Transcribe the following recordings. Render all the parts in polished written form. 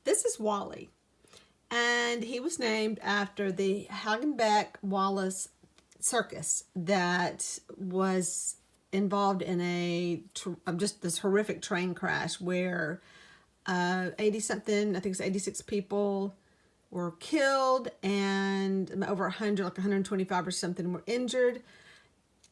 This is Wally, and he was named after the Hagenbeck-Wallace Circus that was involved in just this horrific train crash where 80 something, I think it's 86 people were killed and over 100, like 125 or something, were injured.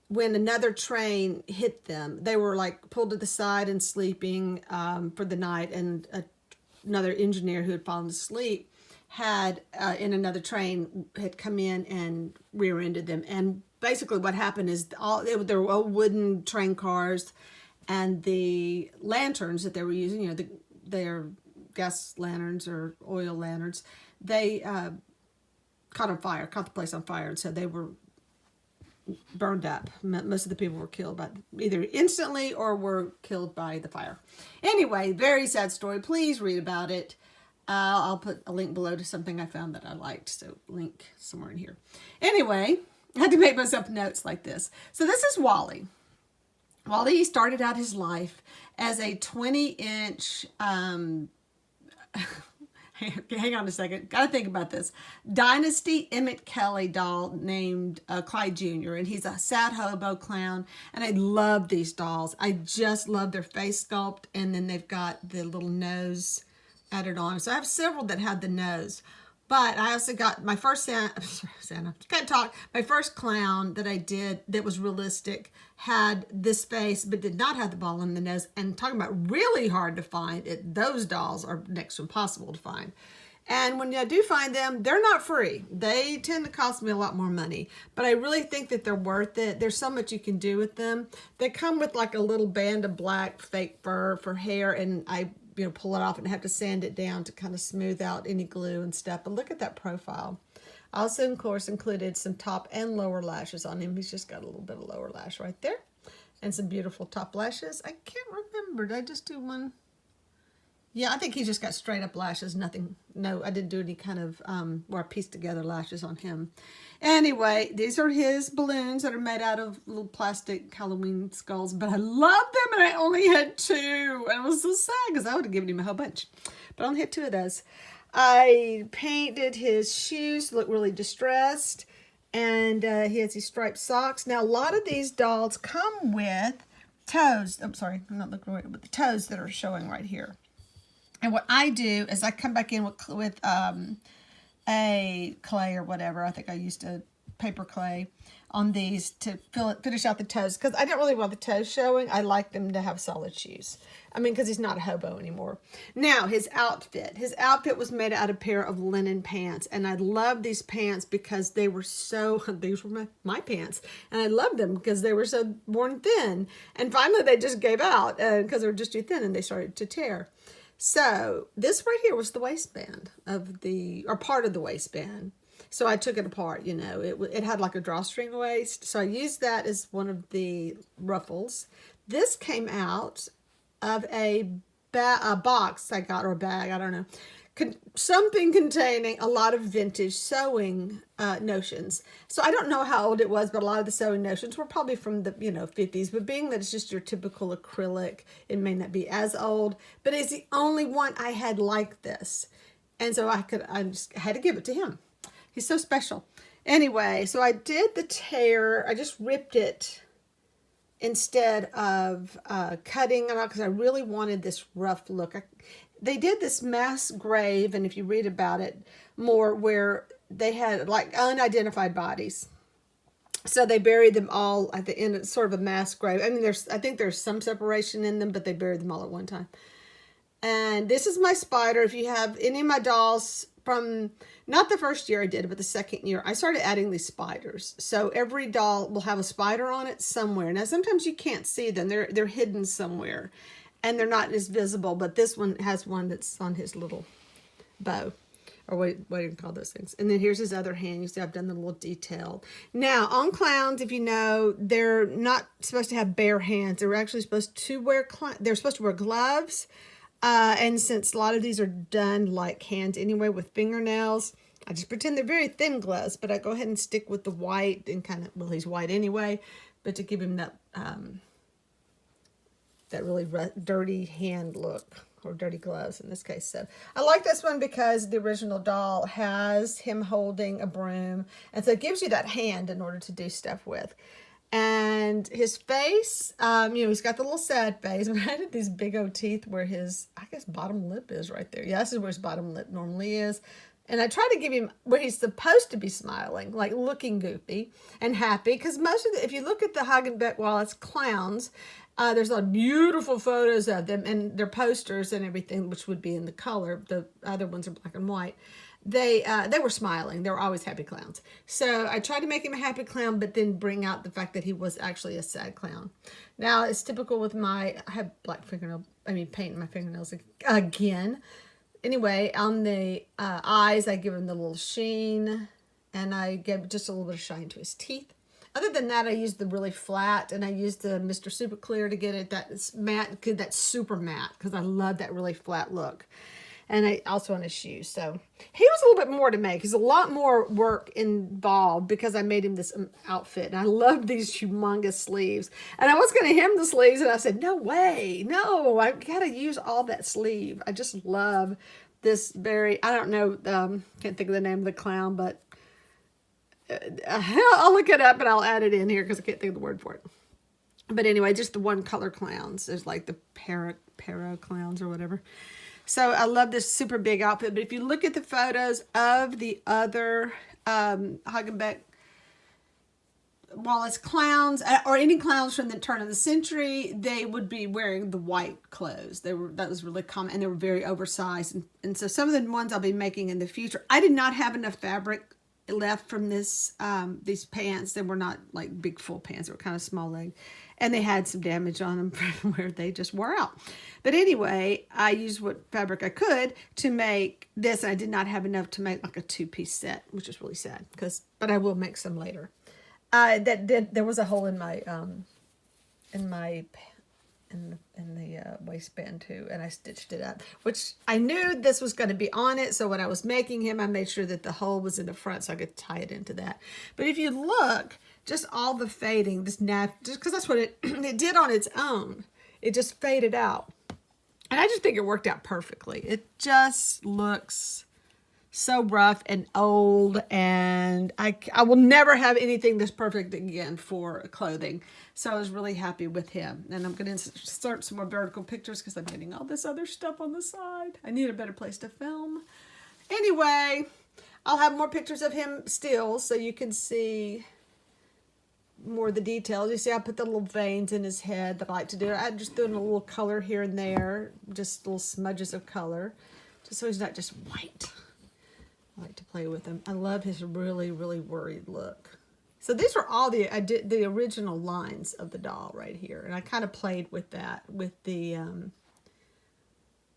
When another train hit them, they were like pulled to the side and sleeping for the night, and another engineer who had fallen asleep had in another train had come in and rear-ended them. And basically what happened is there were old wooden train cars, and the lanterns that they were using, you know, their gas lanterns or oil lanterns, they caught the place on fire, and so they were burned up. Most of the people were killed by either instantly or were killed by the fire. Anyway, very sad story. Please read about it. I'll put a link below to something I found that I liked, so link somewhere in here. Anyway, I had to make myself notes like this. So this is Wally. Wally started out his life as a 20-inch hang on a second. Got to think about this. Dynasty Emmet Kelly doll named Clyde Jr. And he's a Sad Hobo Clown. And I love these dolls. I just love their face sculpt. And then they've got the little nose added on. So I have several that had the nose. But I also got my first my first clown that I did that was realistic had this face but did not have the ball in the nose. And talking about really hard to find, those dolls are next to impossible to find. And when I do find them, they're not free. They tend to cost me a lot more money. But I really think that they're worth it. There's so much you can do with them. They come with like a little band of black fake fur for hair, and I pull it off and have to sand it down to kind of smooth out any glue and stuff. But look at that profile. I also, of course, included some top and lower lashes on him. He's just got a little bit of lower lash right there. And some beautiful top lashes. I can't remember. Did I just do one? Yeah, I think he just got straight up lashes. Nothing. No, I didn't do any kind of where I pieced together lashes on him. Anyway, these are his balloons that are made out of little plastic Halloween skulls. But I love them, and I only had 2. And it was so sad because I would have given him a whole bunch. But I only had 2 of those. I painted his shoes to look really distressed. And he has these striped socks. Now, a lot of these dolls come with toes. I'm sorry, I'm not looking right, but the toes that are showing right here. And what I do is I come back in with a clay or whatever. I think I used a paper clay on these to finish out the toes, because I don't really want the toes showing. I like them to have solid shoes. I mean, because he's not a hobo anymore. Now, his outfit. His outfit was made out of a pair of linen pants. And I love these pants because they were these were my pants. And I loved them because they were so worn thin. And finally, they just gave out because they were just too thin and they started to tear. So this right here was the waistband or part of the waistband. So I took it apart, it had like a drawstring waist. So I used that as one of the ruffles. This came out of a box I got, or a bag, I don't know. Something containing a lot of vintage sewing notions. So I don't know how old it was, but a lot of the sewing notions were probably from the 50s. But being that it's just your typical acrylic, it may not be as old. But it's the only one I had like this, and so I just had to give it to him. He's so special. Anyway, so I did the tear. I just ripped it instead of cutting it out because I really wanted this rough look. They did this mass grave, and if you read about it more, where they had like unidentified bodies. So they buried them all at the end of sort of a mass grave. I mean, I think there's some separation in them, but they buried them all at one time. And this is my spider. If you have any of my dolls from, not the first year I did it, but the second year, I started adding these spiders. So every doll will have a spider on it somewhere. Now, sometimes you can't see them. They're hidden somewhere. And they're not as visible, but this one has one that's on his little bow. Or what do you call those things? And then here's his other hand. You see I've done the little detail. Now, on clowns, if you know, they're not supposed to have bare hands. They're actually supposed to wear gloves. And since a lot of these are done like hands anyway with fingernails, I just pretend they're very thin gloves. But I go ahead and stick with the white and kind of, well, he's white anyway. But to give him that... that really dirty hand look. or dirty gloves in this case. So I like this one because the original doll has him holding a broom, and so it gives you that hand in order to do stuff with. And his face, you know, he's got the little sad face, but I did these big old teeth where his, I guess, bottom lip is right there. Yeah, this is where his bottom lip normally is. And I try to give him where he's supposed to be smiling, like looking goofy and happy. Because most of the, if you look at the Hagenbeck-Wallace clowns, there's a lot of beautiful photos of them and their posters and everything, which would be in the color. The other ones are black and white. They were smiling. They were always happy clowns. So I tried to make him a happy clown, but then bring out the fact that he was actually a sad clown. Now, it's typical with I have black fingernail, paint in my fingernails again. Anyway, on the eyes, I give him the little sheen, and I give just a little bit of shine to his teeth. Other than that, I used the really flat, and I used the Mr. Super Clear to get it that matte, that super matte, because I love that really flat look. And I also on his shoes. So he was a little bit more to make. There's a lot more work involved because I made him this outfit. And I love these humongous sleeves. And I was going to hem the sleeves. And I said, no way. No, I've got to use all that sleeve. I just love this very, I don't know, can't think of the name of the clown. But I'll look it up and I'll add it in here because I can't think of the word for it. But anyway, just the one color clowns. There's like the para clowns or whatever. So I love this super big outfit. But if you look at the photos of the other Hagenbeck-Wallace clowns, or any clowns from the turn of the century, they would be wearing the white clothes. That was really common, and they were very oversized. And so some of the ones I'll be making in the future, I did not have enough fabric left from this these pants. They were not like big full pants. They were kind of small leg. And they had some damage on them from where they just wore out. But anyway, I used what fabric I could to make this. I did not have enough to make like a 2-piece set, which is really sad. But I will make some later. There was a hole in my waistband too, and I stitched it up. Which I knew this was going to be on it, so when I was making him, I made sure that the hole was in the front so I could tie it into that. But if you look, just all the fading, just because that's what it did on its own. It just faded out. And I just think it worked out perfectly. It just looks so rough and old, and I will never have anything this perfect again for clothing. So I was really happy with him. And I'm going to insert some more vertical pictures because I'm getting all this other stuff on the side. I need a better place to film. Anyway, I'll have more pictures of him still so you can see more of the details. You see I put the little veins in his head that I like to do. I'm just doing a little color here and there, just little smudges of color, just so he's not just white. I like to play with him. I love his really, really worried look. So these were all I did the original lines of the doll right here, and I kind of played with that with the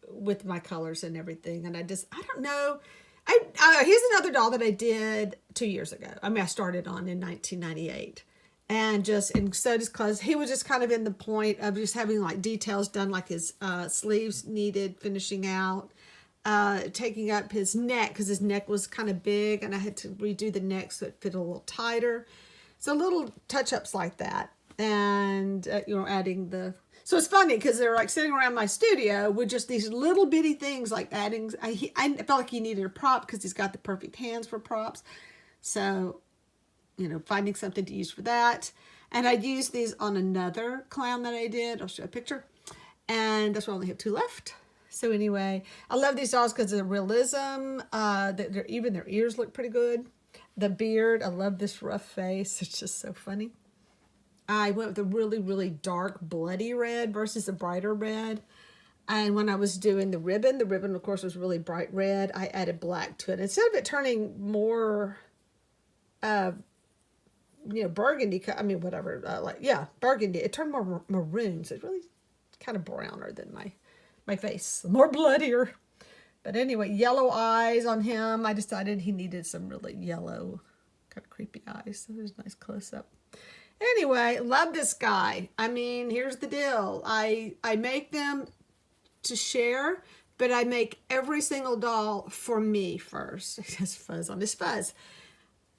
with my colors and everything. And I don't know. Here's another doll that I did 2 years ago. I started on in 1998. And so just because he was just kind of in the point of just having like details done, like his sleeves needed finishing out, taking up his neck because his neck was kind of big and I had to redo the neck so it fit a little tighter. So little touch-ups like that. And, adding so it's funny because they're like sitting around my studio with just these little bitty things like adding, I felt like he needed a prop because he's got the perfect hands for props. So, finding something to use for that. And I'd use these on another clown that I did. I'll show a picture. And that's why I only have 2 left. So anyway, I love these dolls because of the realism. Even their ears look pretty good. The beard, I love this rough face. It's just so funny. I went with a really, really dark bloody red versus a brighter red. And when I was doing the ribbon of course was really bright red. I added black to it. Instead of it turning more burgundy, burgundy. It turned more maroon, so it's really kind of browner than my face, more bloodier. But anyway, yellow eyes on him. I decided he needed some really yellow, kind of creepy eyes. So there's a nice close-up. Anyway, love this guy. Here's the deal. I make them to share, but I make every single doll for me first. He has fuzz on his fuzz.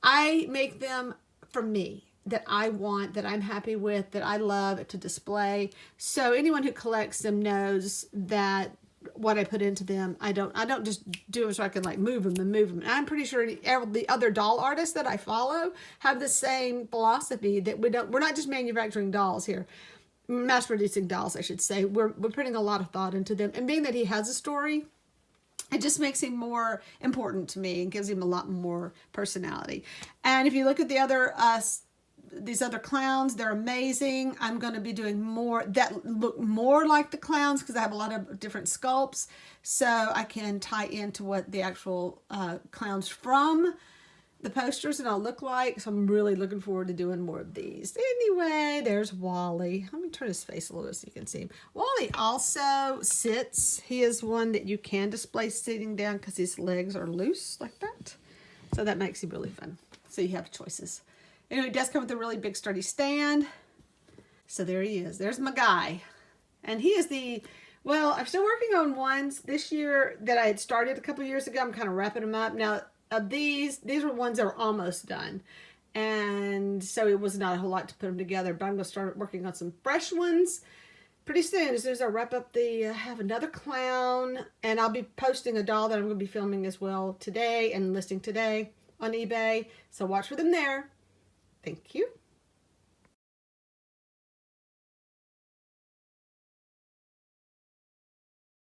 I make them for me, that I want, that I'm happy with, that I love to display. So anyone who collects them knows that what I put into them. I don't just do them so I can like move them and move them. And I'm pretty sure the other doll artists that I follow have the same philosophy, that we're not just manufacturing dolls here. Mass producing dolls, I should say. We're putting a lot of thought into them. And being that he has a story, it just makes him more important to me and gives him a lot more personality. And if you look at the other these other clowns, they're amazing. I'm going to be doing more that look more like the clowns because I have a lot of different sculpts, so I can tie into what the actual clowns from the posters and I'll look like. So I'm really looking forward to doing more of these. Anyway, there's Wally. Let me turn his face a little so you can see him. Wally also sits. He is one that you can display sitting down because his legs are loose like that. So that makes him really fun. So you have choices. Anyway, it does come with a really big sturdy stand. So there he is. There's my guy. And he is well, I'm still working on ones this year that I had started a couple years ago. I'm kind of wrapping them up. Now, these were ones that were almost done. And so it was not a whole lot to put them together. But I'm going to start working on some fresh ones pretty soon. As soon as I wrap up have another clown. And I'll be posting a doll that I'm going to be filming as well today and listing today on eBay. So watch for them there. Thank you.